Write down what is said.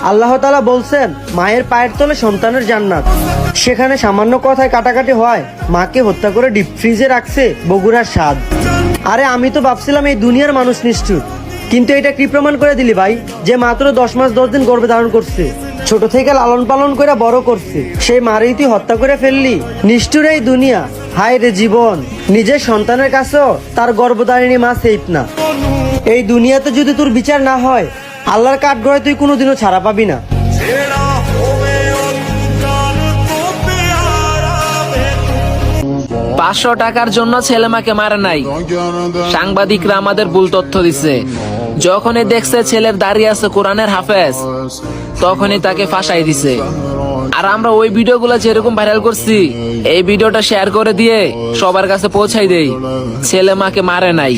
আল্লাহ তাআলা বলছেন মায়ের পায়ের তলে সন্তানের জান্নাত। সেখানে সামান্য কথায় কাটাকাটি হয়, মাকে হত্যা করে ডিপ ফ্রিজে রাখছে বগুড়ার স্বাদ। আরে আমি তো ভাবছিলাম এই দুনিয়ার মানুষ নিষ্ঠুর, কিন্তু এটা কি প্রমাণ করে দিলি ভাই যে মাত্র 10 মাস 10 দিন গর্ভে ধারণ করছে, ছোট থেকে লালন পালন করে বড় করছে, সেই মারেই তুই হত্যা করে ফেললি। নিষ্ঠুর এই দুনিয়া, হায় রে জীবন। নিজের সন্তানের কাছেও তার গর্ভধারিণী মা সেফ না। এই দুনিয়াতে যদি তোর বিচার না হয়, আল্লাহর কাঠগড়ায় তুই কোনোদিনও ছাড়া পাবি না। 500 টাকার জন্য ছেলে মাকে মারে নাই। সাংবাদিকরা আমাদের ভুল তথ্য দিচ্ছে। যখনই দেখছে ছেলের দাঁড়িয়ে আছে কোরআনের হাফেজ, তখনই তাকে ফাঁসাই দিছে। আর আমরা ওই ভিডিওগুলো যেরকম ভাইরাল করছি, এই ভিডিওটা শেয়ার করে দিয়ে সবার কাছে পৌঁছাই দেই, ছেলে মাকে মারে নাই।